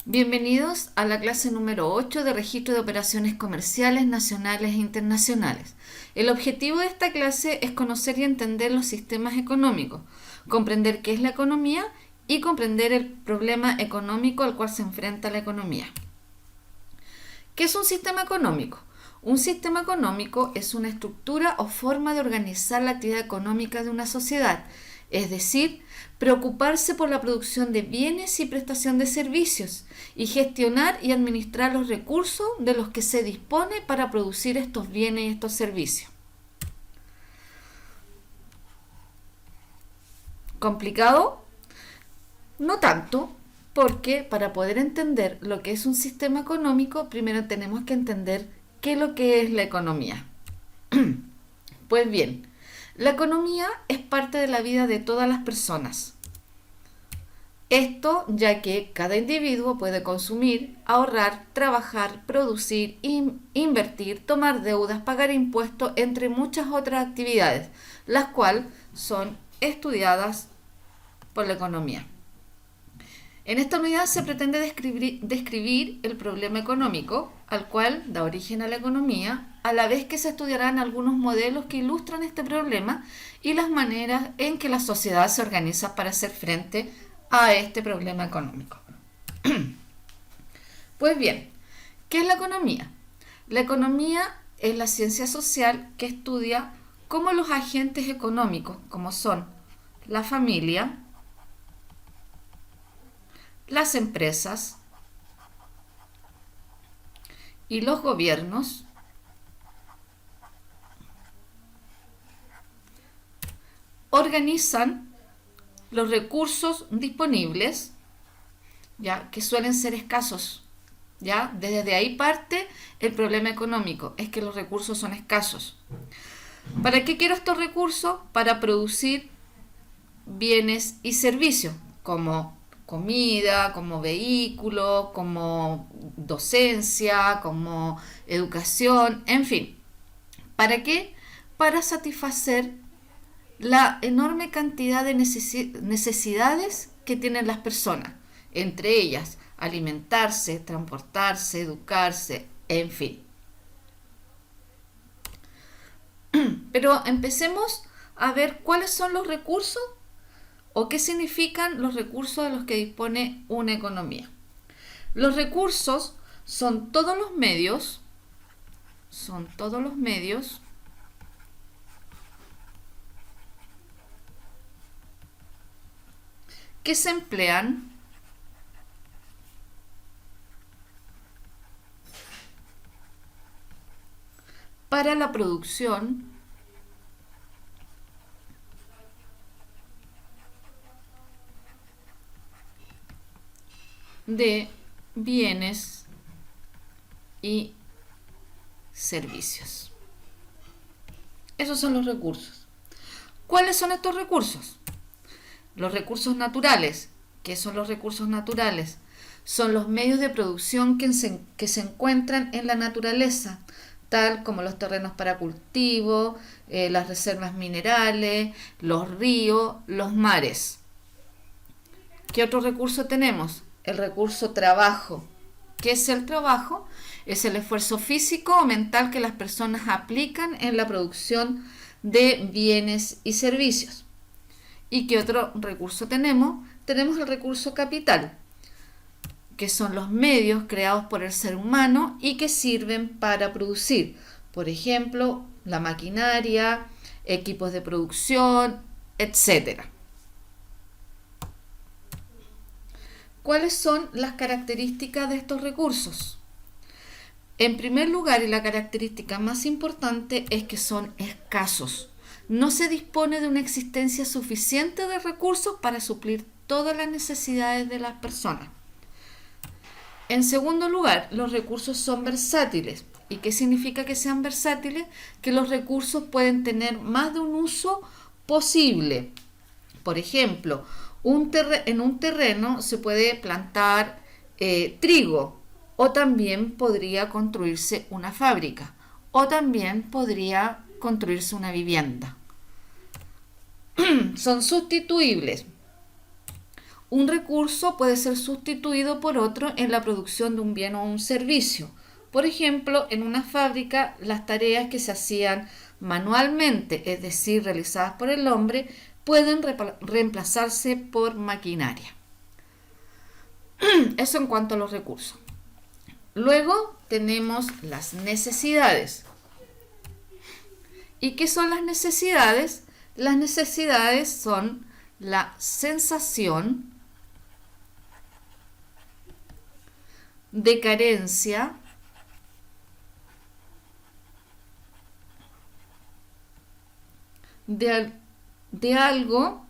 Bienvenidos a la clase número 8 de Registro de Operaciones Comerciales Nacionales e Internacionales. El objetivo de esta clase es conocer y entender los sistemas económicos, comprender qué es la economía y comprender el problema económico al cual se enfrenta la economía. ¿Qué es un sistema económico? Un sistema económico es una estructura o forma de organizar la actividad económica de una sociedad, es decir, preocuparse por la producción de bienes y prestación de servicios y gestionar y administrar los recursos de los que se dispone para producir estos bienes y estos servicios. ¿Complicado? No tanto, porque para poder entender lo que es un sistema económico, primero tenemos que entender qué es lo que es la economía. Pues bien, la economía es parte de la vida de todas las personas. Esto ya que cada individuo puede consumir, ahorrar, trabajar, producir, invertir, tomar deudas, pagar impuestos, entre muchas otras actividades, las cuales son estudiadas por la economía. En esta unidad se pretende describir el problema económico, al cual da origen a la economía, a la vez que se estudiarán algunos modelos que ilustran este problema y las maneras en que la sociedad se organiza para hacer frente a este problema económico. Pues bien, ¿qué es la economía? La economía es la ciencia social que estudia cómo los agentes económicos, como son la familia, las empresas y los gobiernos organizan los recursos disponibles, ya que suelen ser escasos. Ya desde ahí parte el problema económico, es que los recursos son escasos. ¿Para qué quiero estos recursos? Para producir bienes y servicios, como comida, como vehículo, como docencia, como educación, en fin. ¿Para qué? Para satisfacer la enorme cantidad de necesidades que tienen las personas, entre ellas alimentarse, transportarse, educarse, en fin. Pero empecemos a ver cuáles son los recursos o qué significan los recursos de los que dispone una economía. Los recursos son todos los medios que se emplean para la producción de bienes y servicios. Esos son los recursos. ¿Cuáles son estos recursos? Los recursos naturales. ¿Qué son los recursos naturales? Son los medios de producción que se encuentran en la naturaleza, tal como los terrenos para cultivo, las reservas minerales, los ríos, los mares. ¿Qué otro recurso tenemos? El recurso trabajo. ¿Qué es el trabajo? Es el esfuerzo físico o mental que las personas aplican en la producción de bienes y servicios. ¿Y qué otro recurso tenemos? Tenemos el recurso capital, que son los medios creados por el ser humano y que sirven para producir, por ejemplo, la maquinaria, equipos de producción, etc. ¿Cuáles son las características de estos recursos? En primer lugar, y la característica más importante es que son escasos. No se dispone de una existencia suficiente de recursos para suplir todas las necesidades de las personas. En segundo lugar, los recursos son versátiles. ¿Y qué significa que sean versátiles? Que los recursos pueden tener más de un uso posible. Por ejemplo, en un terreno se puede plantar trigo, o también podría construirse una fábrica, o también podría construirse una vivienda. Son sustituibles. Un recurso puede ser sustituido por otro en la producción de un bien o un servicio. Por ejemplo, en una fábrica, las tareas que se hacían manualmente, es decir, realizadas por el hombre, pueden reemplazarse por maquinaria. Eso en cuanto a los recursos. Luego tenemos las necesidades. ¿Y qué son las necesidades? Las necesidades son la sensación de carencia de algo,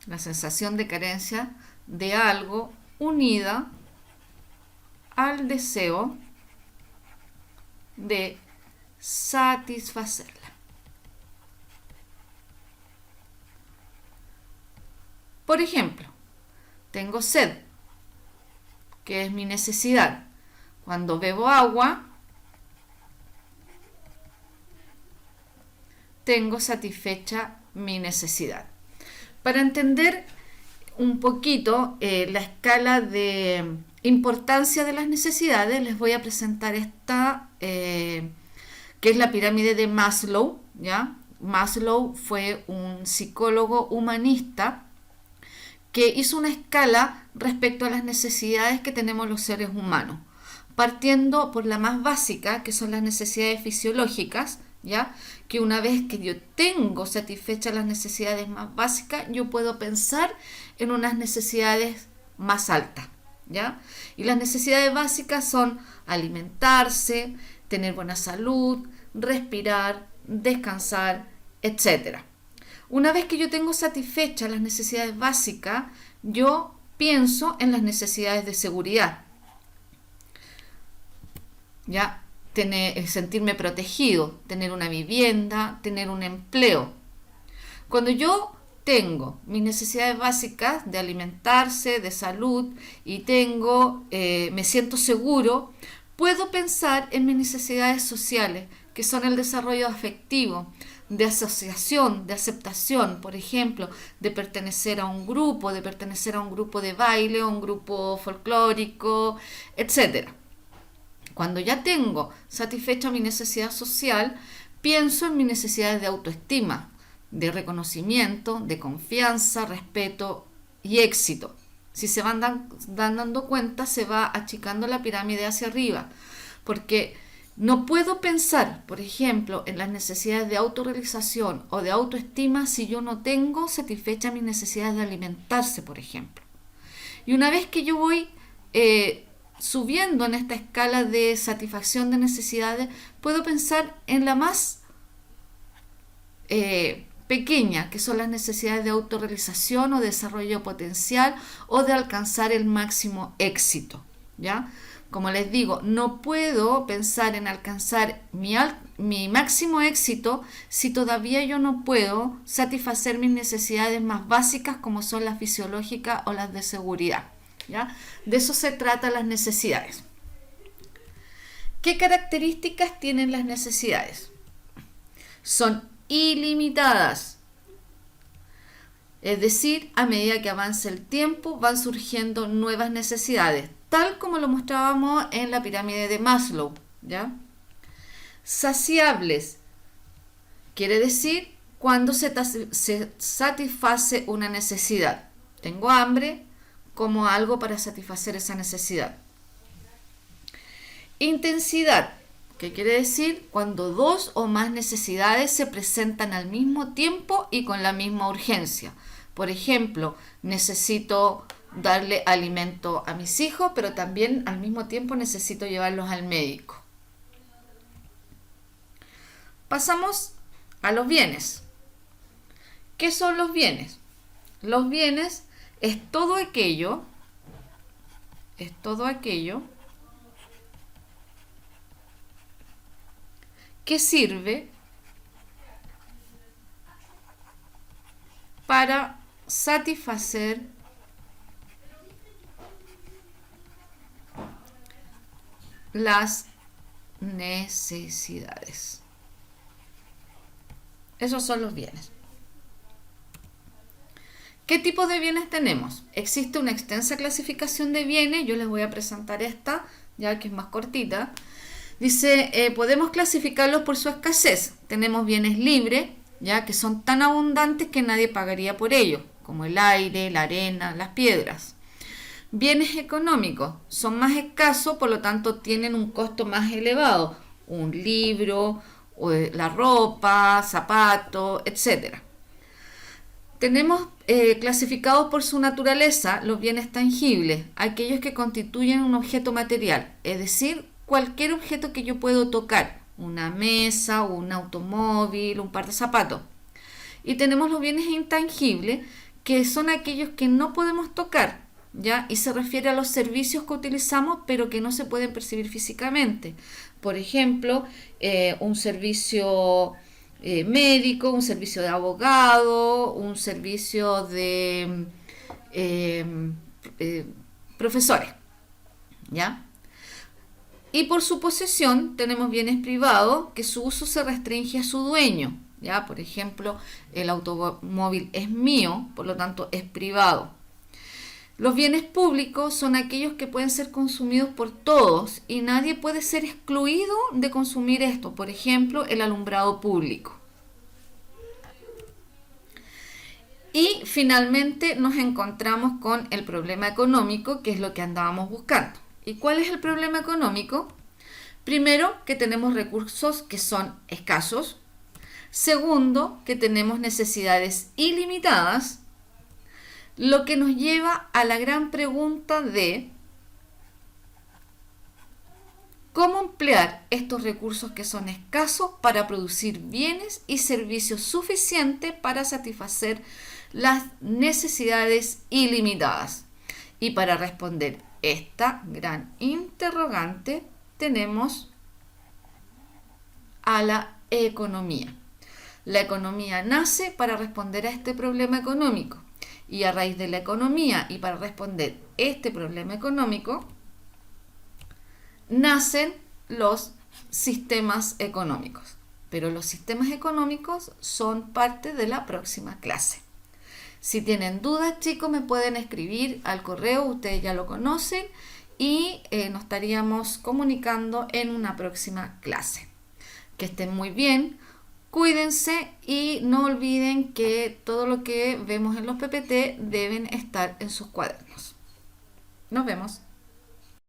la sensación de carencia de algo unida al deseo de satisfacerla. Por ejemplo, tengo sed, que es mi necesidad. Cuando bebo agua, tengo satisfecha mi necesidad. Para entender un poquito la escala de importancia de las necesidades, les voy a presentar esta, que es la pirámide de Maslow, ¿ya? Maslow fue un psicólogo humanista que hizo una escala respecto a las necesidades que tenemos los seres humanos, partiendo por la más básica, que son las necesidades fisiológicas, ¿ya? Que una vez que yo tengo satisfechas las necesidades más básicas, yo puedo pensar en unas necesidades más altas, ¿ya? Y las necesidades básicas son alimentarse, tener buena salud, respirar, descansar, etc. Una vez que yo tengo satisfechas las necesidades básicas, yo pienso en las necesidades de seguridad, ¿ya? Sentirme protegido, tener una vivienda, tener un empleo. Cuando yo tengo mis necesidades básicas de alimentarse, de salud y me siento seguro, puedo pensar en mis necesidades sociales, que son el desarrollo afectivo, de asociación, de aceptación, por ejemplo, de pertenecer a un grupo, de baile, a un grupo folclórico, etc. Cuando ya tengo satisfecha mi necesidad social, pienso en mis necesidades de autoestima, de reconocimiento, de confianza, respeto y éxito. Si se van dando cuenta, se va achicando la pirámide hacia arriba, porque no puedo pensar, por ejemplo, en las necesidades de autorrealización o de autoestima si yo no tengo satisfecha mis necesidades de alimentarse, por ejemplo. Y una vez que yo voy subiendo en esta escala de satisfacción de necesidades, puedo pensar en la más pequeña, que son las necesidades de autorrealización o desarrollo potencial o de alcanzar el máximo éxito, ¿ya? Como les digo, no puedo pensar en alcanzar mi máximo éxito si todavía yo no puedo satisfacer mis necesidades más básicas, como son las fisiológicas o las de seguridad, ¿ya? De eso se trata las necesidades. ¿Qué características tienen las necesidades? Son ilimitadas. Es decir, a medida que avanza el tiempo van surgiendo nuevas necesidades, tal como lo mostrábamos en la pirámide de Maslow, ¿ya? Saciables quiere decir cuando se satisface una necesidad. Tengo hambre, como algo para satisfacer esa necesidad. Intensidad, que quiere decir cuando dos o más necesidades se presentan al mismo tiempo y con la misma urgencia. Por ejemplo, necesito darle alimento a mis hijos, pero también al mismo tiempo necesito llevarlos al médico. Pasamos a los bienes. ¿Qué son los bienes? Los bienes es todo aquello que sirve para satisfacer las necesidades. Esos son los bienes. ¿Qué tipos de bienes tenemos? Existe una extensa clasificación de bienes, yo les voy a presentar esta, ya que es más cortita. Dice, podemos clasificarlos por su escasez. Tenemos bienes libres, ya que son tan abundantes que nadie pagaría por ellos, como el aire, la arena, las piedras. Bienes económicos son más escasos, por lo tanto tienen un costo más elevado. Un libro, la ropa, zapatos, etcétera. Tenemos clasificados por su naturaleza los bienes tangibles, aquellos que constituyen un objeto material, es decir, cualquier objeto que yo puedo tocar, una mesa, un automóvil, un par de zapatos. Y tenemos los bienes intangibles, que son aquellos que no podemos tocar, ¿ya? Y se refiere a los servicios que utilizamos, pero que no se pueden percibir físicamente. Por ejemplo, un servicio médico, un servicio de abogado, un servicio de profesores, ¿ya? Y por su posesión tenemos bienes privados que su uso se restringe a su dueño, ¿ya? Por ejemplo, el automóvil es mío, por lo tanto es privado. Los bienes públicos son aquellos que pueden ser consumidos por todos y nadie puede ser excluido de consumir esto. Por ejemplo, el alumbrado público. Y finalmente nos encontramos con el problema económico, que es lo que andábamos buscando. ¿Y cuál es el problema económico? Primero, que tenemos recursos que son escasos. Segundo, que tenemos necesidades ilimitadas. Lo que nos lleva a la gran pregunta de cómo emplear estos recursos que son escasos para producir bienes y servicios suficientes para satisfacer las necesidades ilimitadas. Y para responder esta gran interrogante tenemos a la economía. La economía nace para responder a este problema económico. Y a raíz de la economía y para responder este problema económico, nacen los sistemas económicos. Pero los sistemas económicos son parte de la próxima clase. Si tienen dudas, chicos, me pueden escribir al correo, ustedes ya lo conocen, y nos estaríamos comunicando en una próxima clase. Que estén muy bien. Cuídense y no olviden que todo lo que vemos en los PPT deben estar en sus cuadernos. Nos vemos.